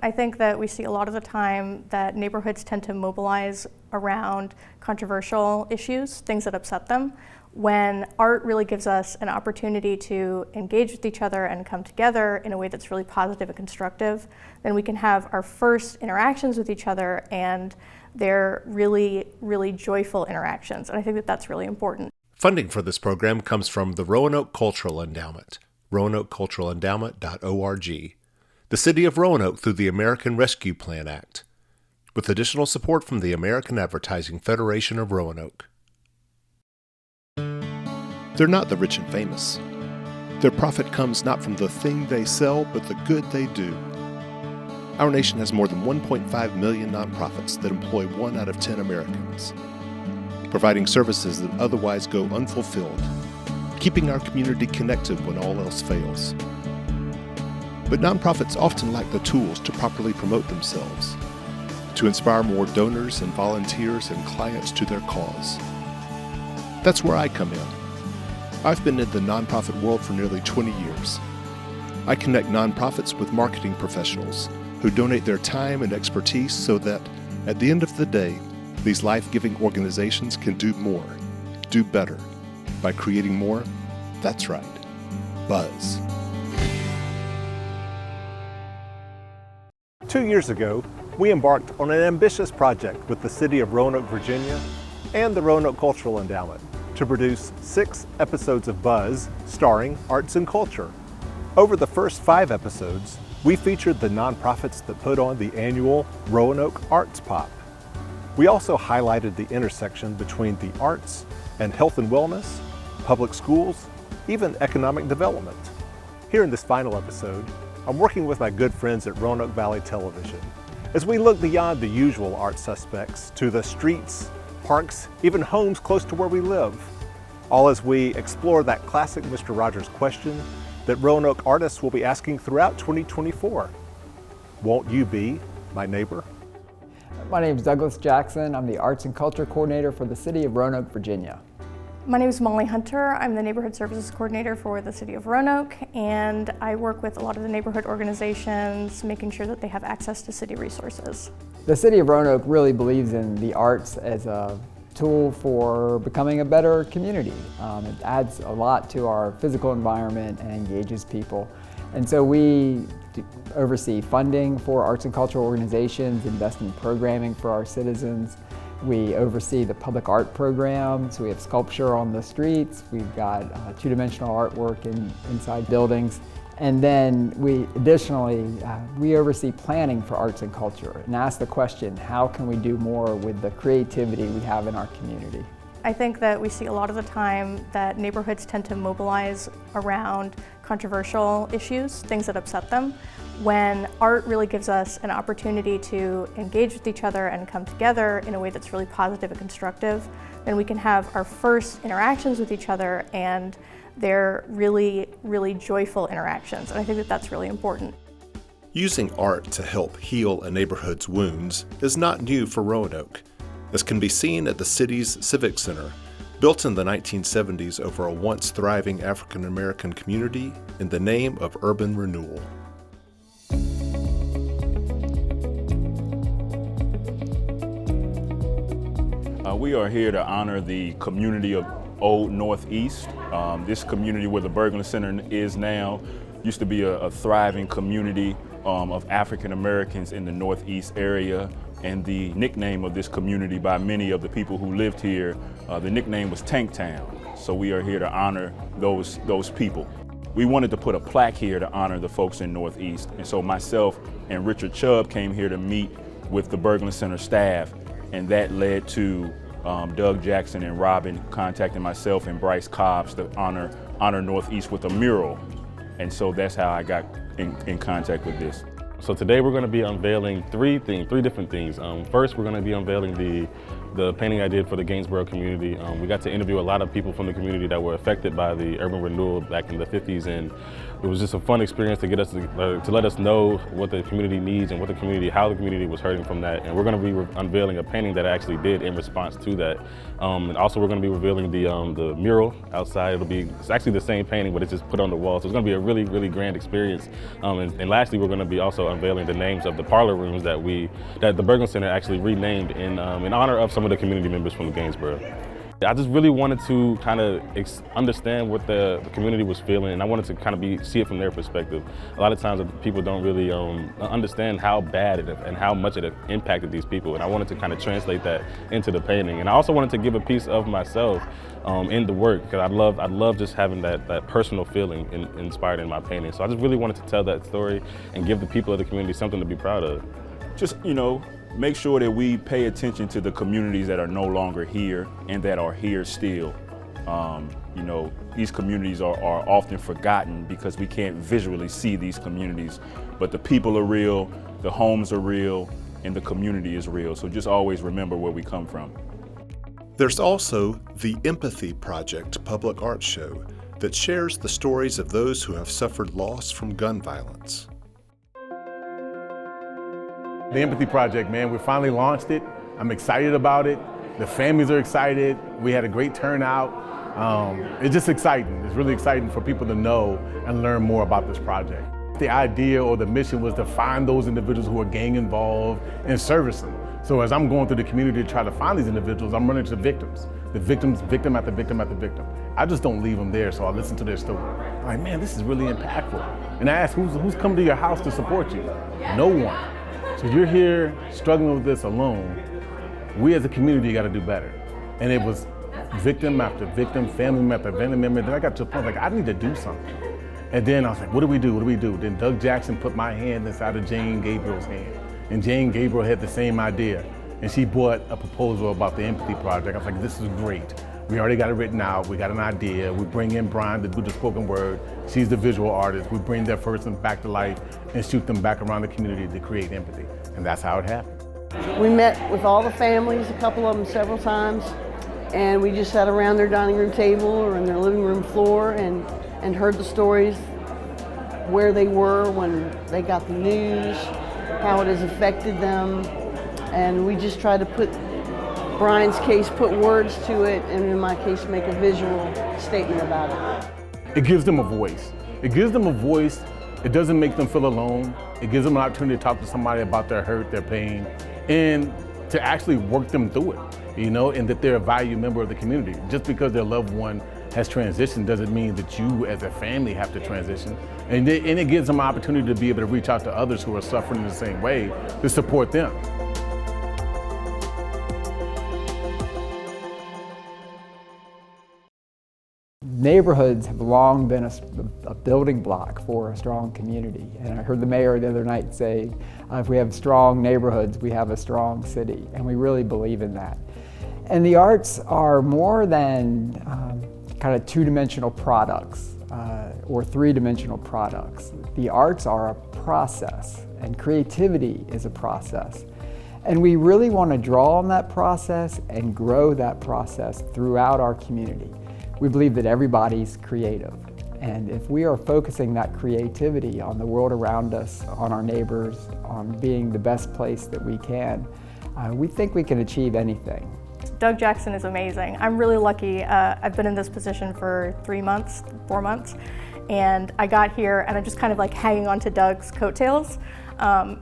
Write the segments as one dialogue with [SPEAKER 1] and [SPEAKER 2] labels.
[SPEAKER 1] I think that we see a lot of the time that neighborhoods tend to mobilize around controversial issues, things that upset them, when art really gives us an opportunity to engage with each other and come together in a way that's really positive and constructive. Then we can have our first interactions with each other, and they're really, really joyful interactions. And I think that that's really important.
[SPEAKER 2] Funding for this program comes from the Roanoke Cultural Endowment, roanokeculturalendowment.org, the City of Roanoke through the American Rescue Plan Act, with additional support from the American Advertising Federation of Roanoke. They're not the rich and famous. Their profit comes not from the thing they sell, but the good they do. Our nation has more than 1.5 million nonprofits that employ 1 out of 10 Americans, providing services that otherwise go unfulfilled, keeping our community connected when all else fails. But nonprofits often lack the tools to properly promote themselves, to inspire more donors and volunteers and clients to their cause. That's where I come in. I've been in the nonprofit world for nearly 20 years. I connect nonprofits with marketing professionals who donate their time and expertise so that, at the end of the day, these life-giving organizations can do more, do better, by creating more. That's right, buzz.
[SPEAKER 3] 2 years ago, we embarked on an ambitious project with the City of Roanoke, Virginia, and the Roanoke Cultural Endowment to produce 6 episodes of Buzz starring arts and culture. Over the first 5 episodes, we featured the nonprofits that put on the annual Roanoke Arts Pop. We also highlighted the intersection between the arts and health and wellness, public schools, even economic development. Here in this final episode, I'm working with my good friends at Roanoke Valley Television as we look beyond the usual art suspects to the streets, parks, even homes close to where we live, all as we explore that classic Mr. Rogers question that Roanoke artists will be asking throughout 2024. Won't you be my neighbor?
[SPEAKER 4] My name is Douglas Jackson. I'm the Arts and Culture Coordinator for the City of Roanoke, Virginia.
[SPEAKER 1] My name is Molly Hunter. I'm the Neighborhood Services Coordinator for the City of Roanoke, and I work with a lot of the neighborhood organizations, making sure that they have access to city resources.
[SPEAKER 4] The City of Roanoke really believes in the arts as a tool for becoming a better community. It adds a lot to our physical environment and engages people. And so we oversee funding for arts and cultural organizations, invest in programming for our citizens. We oversee the public art program, so we have sculpture on the streets, we've got two-dimensional artwork inside buildings, and then we oversee planning for arts and culture and ask the question, how can we do more with the creativity we have in our community?
[SPEAKER 1] I think that we see a lot of the time that neighborhoods tend to mobilize around controversial issues, things that upset them, when art really gives us an opportunity to engage with each other and come together in a way that's really positive and constructive. Then we can have our first interactions with each other, and they're really, really joyful interactions. And I think that that's really important.
[SPEAKER 2] Using art to help heal a neighborhood's wounds is not new for Roanoke, as can be seen at the city's Civic Center, built in the 1970s over a once thriving African American community in the name of urban renewal.
[SPEAKER 5] We are here to honor the community of Old Northeast. This community where the Berglund Center is now used to be a thriving community of African Americans in the Northeast area. And the nickname of this community by many of the people who lived here, the nickname was Tank Town. So we are here to honor those people. We wanted to put a plaque here to honor the folks in Northeast. And so myself and Richard Chubb came here to meet with the Berglund Center staff, and that led to Doug Jackson and Robin contacting myself and Bryce Cobbs to honor Northeast with a mural. And so that's how I got in contact with this.
[SPEAKER 6] So today we're going to be unveiling three different things. First, we're going to be unveiling the painting I did for the Gainsborough community. We got to interview a lot of people from the community that were affected by the urban renewal back in the 50s, and It was just a fun experience to get us to let us know what the community needs and how the community was hurting from that. And we're going to be unveiling a painting that I actually did in response to that. And also we're going to be revealing the mural outside. It's actually the same painting, but it's just put on the wall. So it's going to be a really, really grand experience. And lastly, we're going to be also unveiling the names of the parlor rooms that the Berglund Center actually renamed in honor of some of the community members from Gainesboro. I just really wanted to kind of understand what the community was feeling, and I wanted to kind of see it from their perspective. A lot of times people don't really understand how bad and how much it impacted these people, and I wanted to kind of translate that into the painting. And I also wanted to give a piece of myself in the work, because I love just having that personal feeling inspired in my painting. So I just really wanted to tell that story and give the people of the community something to be proud of.
[SPEAKER 5] Just, make sure that we pay attention to the communities that are no longer here and that are here still. These communities are often forgotten because we can't visually see these communities, but the people are real, the homes are real, and the community is real. So just always remember where we come from.
[SPEAKER 2] There's also the Empathy Project public art show that shares the stories of those who have suffered loss from gun violence.
[SPEAKER 7] The Empathy Project, man, we finally launched it. I'm excited about it. The families are excited. We had a great turnout. It's just exciting. It's really exciting for people to know and learn more about this project. The idea or the mission was to find those individuals who are gang involved and service them. So as I'm going through the community to try to find these individuals, I'm running to victims. The victims, victim after victim after victim. I just don't leave them there, so I listen to their story. I'm like, man, this is really impactful. And I ask, who's come to your house to support you? No one. So you're here struggling with this alone. We as a community got to do better. And it was victim after victim, family member after family member. Then I got to a point like, I need to do something. And then I was like, what do we do? What do we do? Then Doug Jackson put my hand inside of Jane Gabriel's hand. And Jane Gabriel had the same idea. And she brought a proposal about the Empathy Project. I was like, this is great. We already got it written out. We got an idea. We bring in Brian to do the spoken word. She's the visual artist. We bring that person back to life and shoot them back around the community to create empathy. And that's how it happened.
[SPEAKER 8] We met with all the families, a couple of them several times, and we just sat around their dining room table or in their living room floor and heard the stories, where they were when they got the news, how it has affected them. And we just tried to put Brian's case, put words to it, and in my case, make a visual statement about it.
[SPEAKER 7] It gives them a voice. It gives them a voice. It doesn't make them feel alone. It gives them an opportunity to talk to somebody about their hurt, their pain, and to actually work them through it, and that they're a valued member of the community. Just because their loved one has transitioned doesn't mean that you as a family have to transition. And it gives them an opportunity to be able to reach out to others who are suffering in the same way to support them.
[SPEAKER 4] Neighborhoods have long been a building block for a strong community. And I heard the mayor the other night say, if we have strong neighborhoods, we have a strong city. And we really believe in that. And the arts are more than kind of two-dimensional products or three-dimensional products. The arts are a process, and creativity is a process. And we really want to draw on that process and grow that process throughout our community. We believe that everybody's creative, and if we are focusing that creativity on the world around us, on our neighbors, on being the best place that we can, we think we can achieve anything.
[SPEAKER 1] Doug Jackson is amazing. I'm really lucky. I've been in this position for 4 months, and I got here and I'm just kind of like hanging on to Doug's coattails.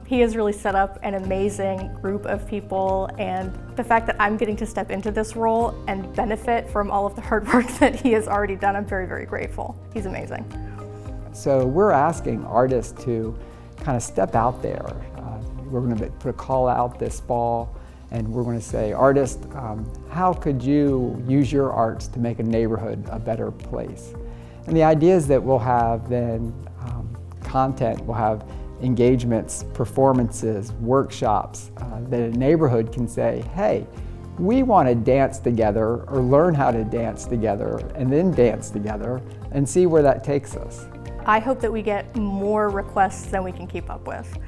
[SPEAKER 1] He has really set up an amazing group of people, and the fact that I'm getting to step into this role and benefit from all of the hard work that he has already done, I'm very, very grateful. He's amazing.
[SPEAKER 4] So we're asking artists to kind of step out there. We're going to put a call out this fall, and we're going to say, artists, how could you use your arts to make a neighborhood a better place? And the idea is that we'll have then content, we'll have engagements, performances, workshops, that a neighborhood can say, hey, we want to dance together or learn how to dance together and then dance together and see where that takes us.
[SPEAKER 1] I hope that we get more requests than we can keep up with.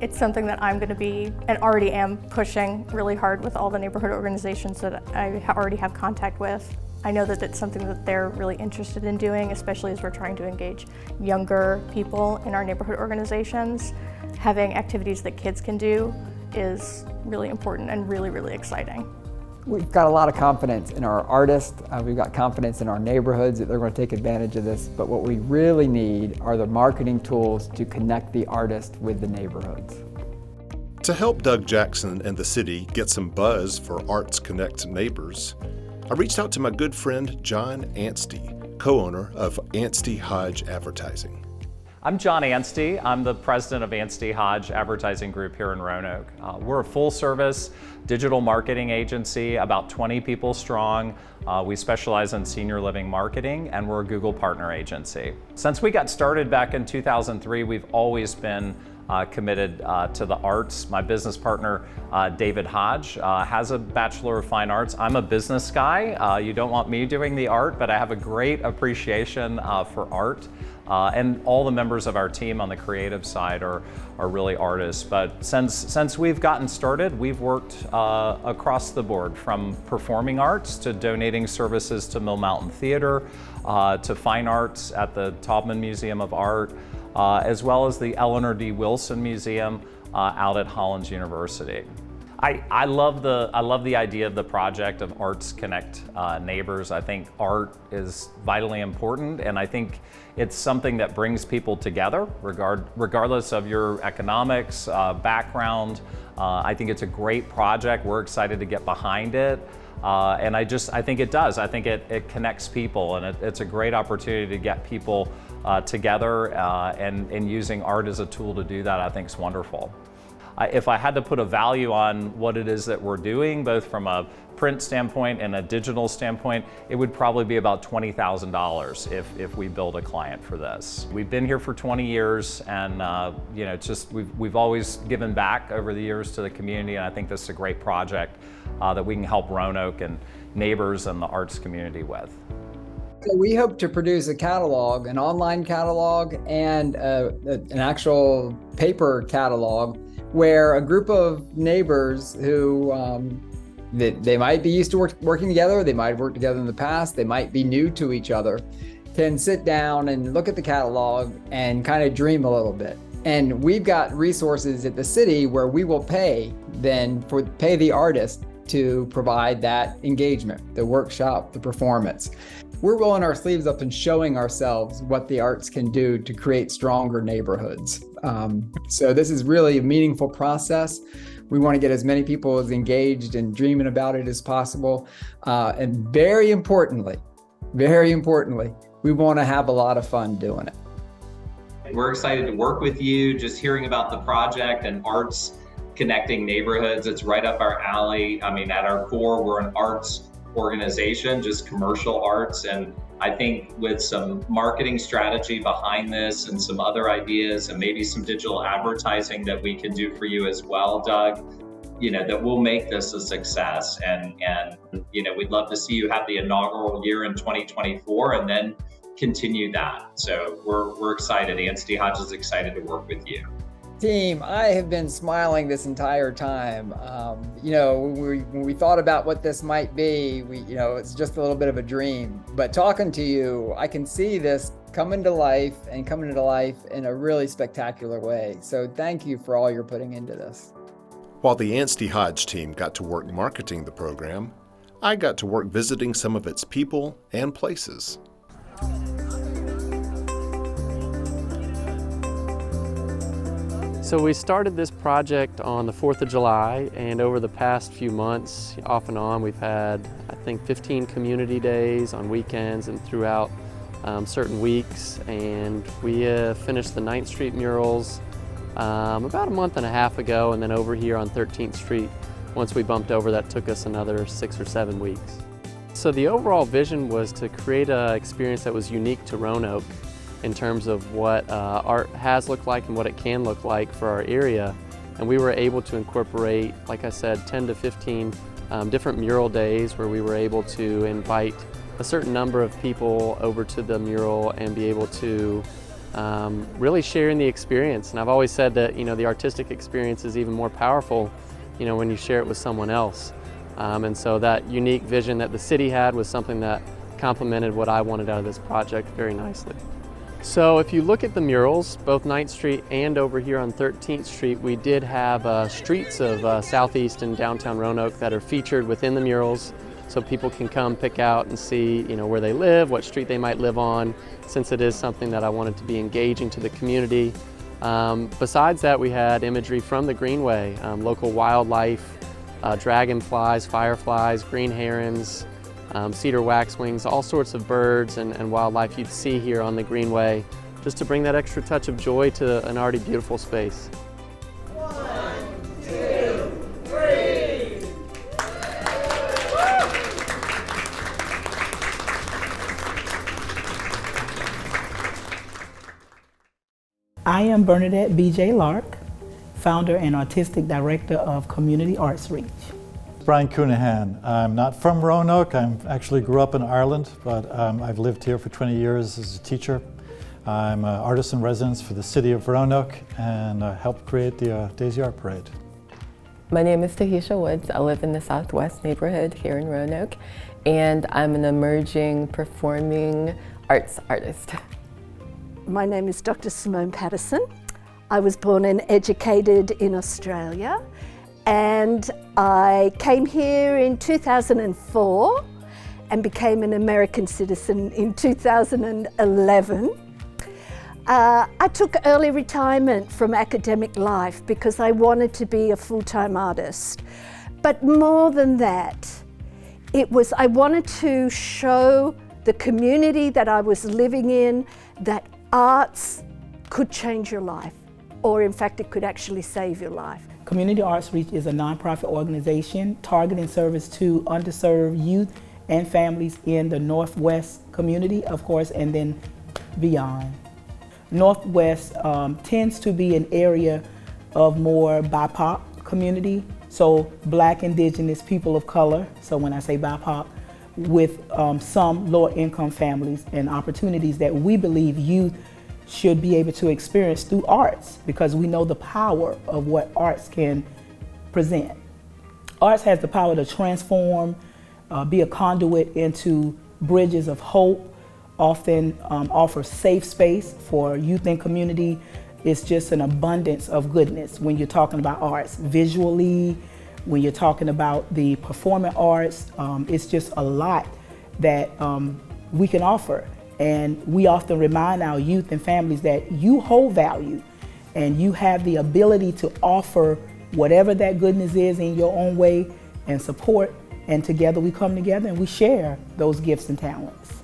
[SPEAKER 1] It's something that I'm going to be, and already am, pushing really hard with all the neighborhood organizations that I already have contact with. I know that it's something that they're really interested in doing, especially as we're trying to engage younger people in our neighborhood organizations. Having activities that kids can do is really important and really, really exciting.
[SPEAKER 4] We've got a lot of confidence in our artists. We've got confidence in our neighborhoods that they're going to take advantage of this. But what we really need are the marketing tools to connect the artist with the neighborhoods.
[SPEAKER 2] To help Doug Jackson and the city get some buzz for Arts Connect Neighbors, I reached out to my good friend John Anstey, co-owner of Anstey Hodge Advertising.
[SPEAKER 9] I'm John Anstey. I'm the president of Anstey Hodge Advertising Group here in Roanoke. We're a full-service digital marketing agency, about 20 people strong. We specialize in senior living marketing, and we're a Google partner agency. Since we got started back in 2003, we've always been committed to the arts. My business partner, David Hodge, has a Bachelor of Fine Arts. I'm a business guy. You don't want me doing the art, but I have a great appreciation for art. And all the members of our team on the creative side are really artists. But since we've gotten started, we've worked across the board, from performing arts to donating services to Mill Mountain Theater, to fine arts at the Taubman Museum of Art, as well as the Eleanor D. Wilson Museum out at Hollins University. I love the idea of the project of Arts Connect Neighbors. I think art is vitally important, and I think it's something that brings people together, regardless of your economics, background. I think it's a great project. We're excited to get behind it. And I think it does. I think it connects people, and it's a great opportunity to get people together, and using art as a tool to do that, I think is wonderful. If I had to put a value on what it is that we're doing, both from a print standpoint and a digital standpoint, it would probably be about $20,000 if we build a client for this. We've been here for 20 years, and we've always given back over the years to the community, and I think this is a great project that we can help Roanoke and neighbors and the arts community with.
[SPEAKER 4] So we hope to produce a catalog, an online catalog, and an actual paper catalog, where a group of neighbors who they might be used to working together, they might have worked together in the past, they might be new to each other, can sit down and look at the catalog and kind of dream a little bit. And we've got resources at the city where we will pay the artist to provide that engagement, the workshop, the performance. We're rolling our sleeves up and showing ourselves what the arts can do to create stronger neighborhoods. So this is really a meaningful process. We want to get as many people as engaged and dreaming about it as possible. And very importantly, we want to have a lot of fun doing it.
[SPEAKER 10] We're excited to work with you. Just hearing about the project and arts connecting neighborhoods, it's right up our alley. I mean, at our core, we're an arts organization, just commercial arts. And I think with some marketing strategy behind this and some other ideas and maybe some digital advertising that we can do for you as well, Doug, that we'll make this a success. And we'd love to see you have the inaugural year in 2024 and then continue that. So we're excited. Anstey Hodge is excited to work with you.
[SPEAKER 4] Team, I have been smiling this entire time. When we thought about what this might be, it's just a little bit of a dream. But talking to you, I can see this coming to life in a really spectacular way. So thank you for all you're putting into this.
[SPEAKER 2] While the Anstey Hodge team got to work marketing the program, I got to work visiting some of its people and places.
[SPEAKER 11] So we started this project on the 4th of July, and over the past few months, off and on, we've had, I think, 15 community days on weekends and throughout certain weeks. And we finished the 9th Street murals about a month and a half ago, and then over here on 13th Street, once we bumped over, that took us another 6 or 7 weeks. So the overall vision was to create an experience that was unique to Roanoke in terms of what art has looked like and what it can look like for our area. And we were able to incorporate, like I said, 10 to 15 different mural days where we were able to invite a certain number of people over to the mural and be able to really share in the experience. And I've always said that the artistic experience is even more powerful when you share it with someone else. And so that unique vision that the city had was something that complemented what I wanted out of this project very nicely. So if you look at the murals, both 9th Street and over here on 13th Street, we did have streets of Southeast and downtown Roanoke that are featured within the murals, so people can come pick out and see, where they live, what street they might live on, since it is something that I wanted to be engaging to the community. Besides that, we had imagery from the Greenway, local wildlife, dragonflies, fireflies, green herons, cedar waxwings, all sorts of birds and wildlife you'd see here on the Greenway, just to bring that extra touch of joy to an already beautiful space.
[SPEAKER 12] 1, 2, 3.
[SPEAKER 13] I am Bernadette B.J. Lark, founder and artistic director of Community Arts Reach.
[SPEAKER 14] Brian Coonahan. I'm not from Roanoke. I actually grew up in Ireland, but I've lived here for 20 years as a teacher. I'm an artist in residence for the City of Roanoke and helped create the Daisy Art Parade.
[SPEAKER 15] My name is Tahisha Woods. I live in the Southwest neighborhood here in Roanoke, and I'm an emerging performing arts artist.
[SPEAKER 16] My name is Dr. Simone Patterson. I was born and educated in Australia, and I came here in 2004 and became an American citizen in 2011. I took early retirement from academic life because I wanted to be a full-time artist. But more than that, I wanted to show the community that I was living in that arts could change your life, or in fact it could actually save your life.
[SPEAKER 13] Community Arts Reach is a nonprofit organization targeting service to underserved youth and families in the Northwest community, of course, and then beyond. Northwest tends to be an area of more BIPOC community, so Black, Indigenous, people of color, so when I say BIPOC, with some lower income families and opportunities that we believe youth should be able to experience through arts, because we know the power of what arts can present. Arts has the power to transform, be a conduit into bridges of hope, often offer safe space for youth and community. It's just an abundance of goodness when you're talking about arts. Visually, when you're talking about the performing arts, it's just a lot that we can offer. And we often remind our youth and families that you hold value and you have the ability to offer whatever that goodness is in your own way and support. And together we come together and we share those gifts and talents.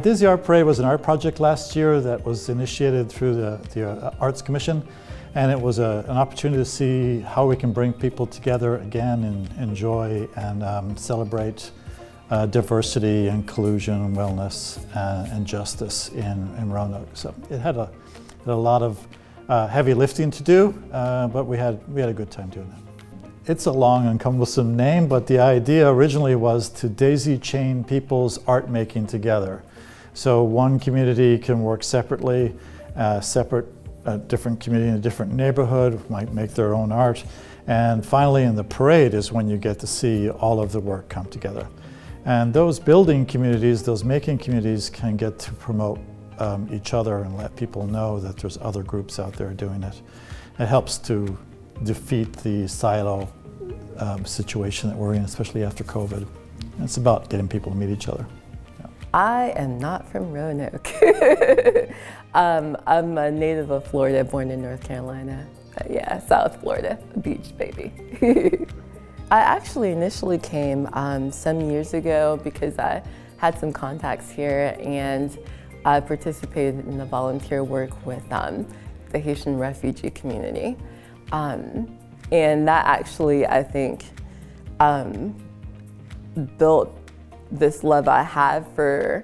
[SPEAKER 14] Daisy Art Parade was an art project last year that was initiated through the Arts Commission. And it was an opportunity to see how we can bring people together again and enjoy and celebrate diversity, inclusion, wellness, and justice in Roanoke. So it had a lot of heavy lifting to do, but we had a good time doing it. It's a long and cumbersome name, but the idea originally was to daisy chain people's art making together. So one community can work separately, a different community in a different neighborhood might make their own art. And finally in the parade is when you get to see all of the work come together. And those building communities, those making communities can get to promote each other and let people know that there's other groups out there doing it. It helps to defeat the silo situation that we're in, especially after COVID. It's about getting people to meet each other.
[SPEAKER 15] I am not from Roanoke. I'm a native of Florida, born in North Carolina. Yeah, South Florida, beach baby. I actually initially came some years ago because I had some contacts here and I participated in the volunteer work with the Haitian refugee community. And that actually, I think, built this love I have for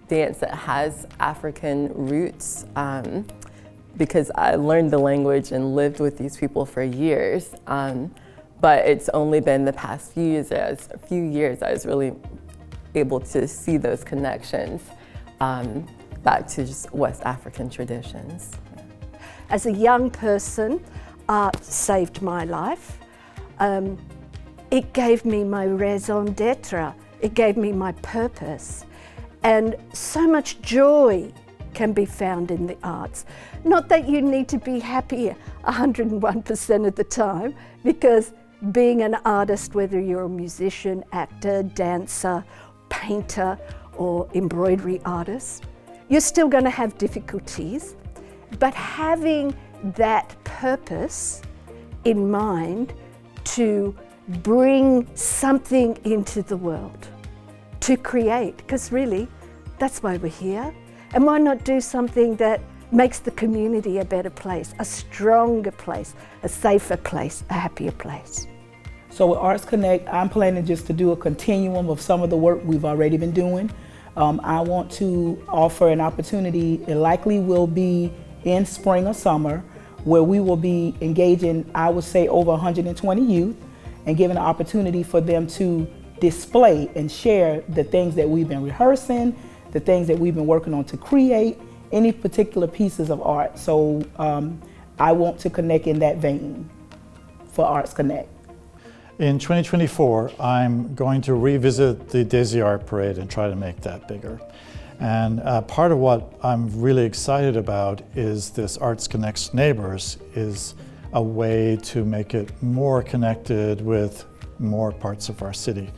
[SPEAKER 15] dance that has African roots, because I learned the language and lived with these people for years. But it's only been the past few years I was really able to see those connections back to just West African traditions.
[SPEAKER 16] As a young person, art saved my life. it gave me my raison d'etre. It gave me my purpose. And so much joy can be found in the arts. Not that you need to be happy 101% of the time, because being an artist, whether you're a musician, actor, dancer, painter, or embroidery artist, you're still going to have difficulties. But having that purpose in mind to bring something into the world, to create, because really, that's why we're here. And why not do something that makes the community a better place, a stronger place, a safer place, a happier place?
[SPEAKER 13] So with Arts Connect, I'm planning just to do a continuum of some of the work we've already been doing. I want to offer an opportunity, it likely will be in spring or summer, where we will be engaging, I would say, over 120 youth and giving an opportunity for them to display and share the things that we've been rehearsing, the things that we've been working on to create, any particular pieces of art. So I want to connect in that vein for Arts Connect.
[SPEAKER 14] In 2024, I'm going to revisit the Daisy Art Parade and try to make that bigger. And part of what I'm really excited about is this Arts Connect's Neighbors is a way to make it more connected with more parts of our city.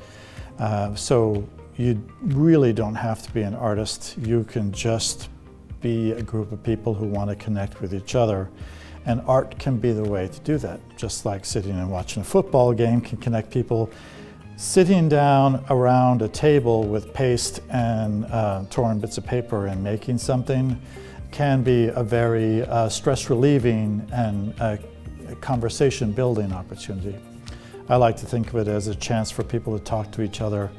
[SPEAKER 14] So you really don't have to be an artist. You can just be a group of people who want to connect with each other. And art can be the way to do that. Just like sitting and watching a football game can connect people. Sitting down around a table with paste and torn bits of paper and making something can be a very stress-relieving and conversation-building opportunity. I like to think of it as a chance for people to talk to each other,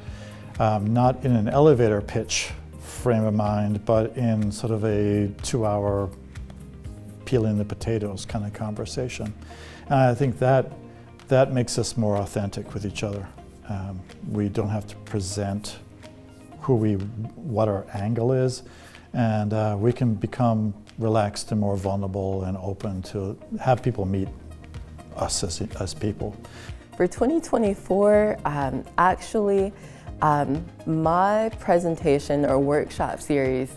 [SPEAKER 14] not in an elevator pitch frame of mind, but in sort of a 2-hour peeling the potatoes kind of conversation. And I think that makes us more authentic with each other. We don't have to present what our angle is, and we can become relaxed and more vulnerable and open to have people meet us as people.
[SPEAKER 15] For 2024, actually, my presentation or workshop series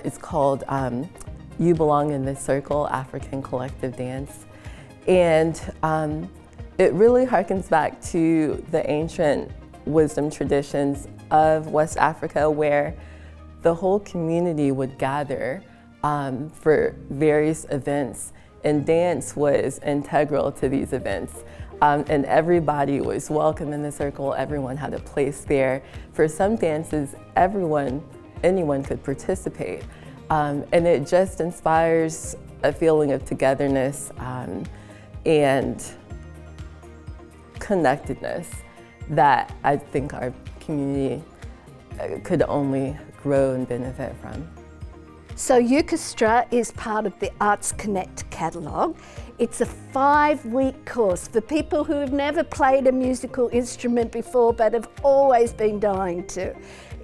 [SPEAKER 15] is called You Belong in This Circle, African Collective Dance. And it really harkens back to the ancient wisdom traditions of West Africa, where the whole community would gather for various events, and dance was integral to these events. And everybody was welcome in the circle, everyone had a place there. For some dances, anyone could participate. And it just inspires a feeling of togetherness and connectedness that I think our community could only grow and benefit from.
[SPEAKER 16] So Ukestra is part of the Arts Connect catalogue. It's a 5-week course for people who have never played a musical instrument before but have always been dying to.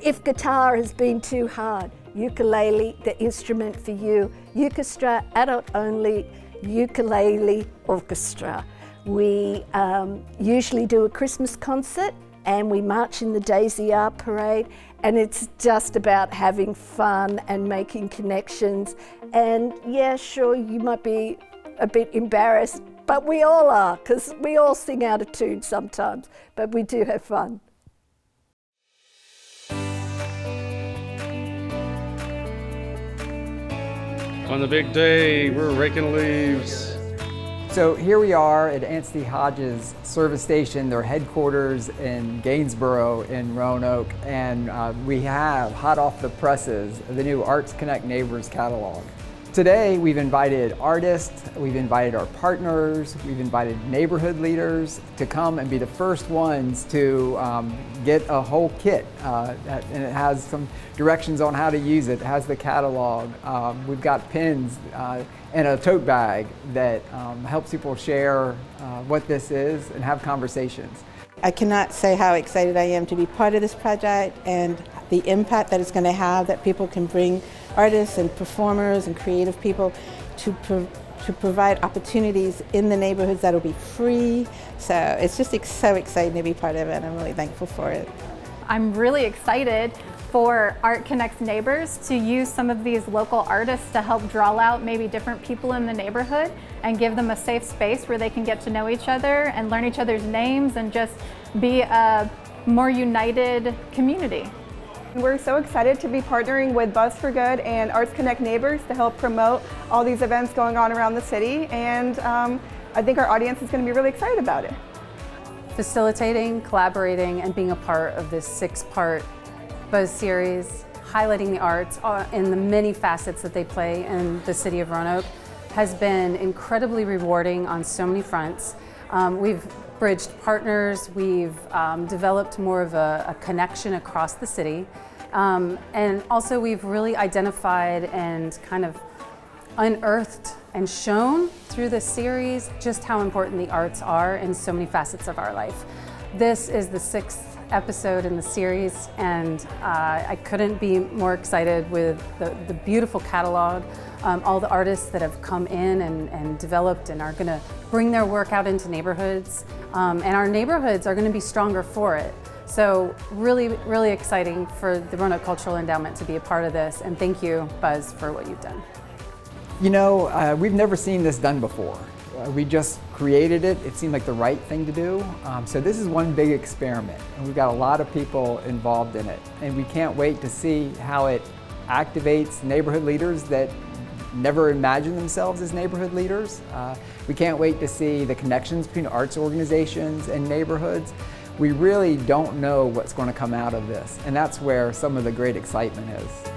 [SPEAKER 16] If guitar has been too hard, ukulele, the instrument for you. Ukestra, adult only, ukulele orchestra. We usually do a Christmas concert and we march in the Daisy Art Parade, and it's just about having fun and making connections. And yeah, sure, you might be a bit embarrassed, but we all are, because we all sing out of tune sometimes, but we do have fun.
[SPEAKER 11] On the big day, we're raking leaves.
[SPEAKER 4] So here we are at Anstey Hodges Service Station, their headquarters in Gainsborough in Roanoke, and we have, hot off the presses, the new Arts Connect Neighbors catalog. Today we've invited artists, we've invited our partners, we've invited neighborhood leaders to come and be the first ones to get a whole kit, and it has some directions on how to use it. It has the catalog. We've got pins and a tote bag that helps people share what this is and have conversations.
[SPEAKER 17] I cannot say how excited I am to be part of this project and the impact that it's going to have, that people can bring artists and performers and creative people to to provide opportunities in the neighborhoods that'll be free. So it's just so exciting to be part of it. I'm really thankful for it.
[SPEAKER 18] I'm really excited for Art Connects Neighbors to use some of these local artists to help draw out maybe different people in the neighborhood and give them a safe space where they can get to know each other and learn each other's names and just be a more united community.
[SPEAKER 19] We're so excited to be partnering with Buzz4Good and Arts Connect Neighbors to help promote all these events going on around the city, and I think our audience is going to be really excited about it.
[SPEAKER 20] Facilitating, collaborating, and being a part of this 6-part Buzz series, highlighting the arts in the many facets that they play in the City of Roanoke has been incredibly rewarding on so many fronts. We've bridged partners, we've developed more of a connection across the city, and also we've really identified and kind of unearthed and shown through this series just how important the arts are in so many facets of our life. This is the 6th episode in the series, and I couldn't be more excited with the beautiful catalog, all the artists that have come in and developed and are going to bring their work out into neighborhoods, and our neighborhoods are going to be stronger for it. So really, really exciting for the Roanoke Cultural Endowment to be a part of this, and thank you, Buzz, for what you've done.
[SPEAKER 4] You know, we've never seen this done before. We just created it. It seemed like the right thing to do. So this is one big experiment, and we've got a lot of people involved in it. And we can't wait to see how it activates neighborhood leaders that never imagined themselves as neighborhood leaders. We can't wait to see the connections between arts organizations and neighborhoods. We really don't know what's going to come out of this, and that's where some of the great excitement is.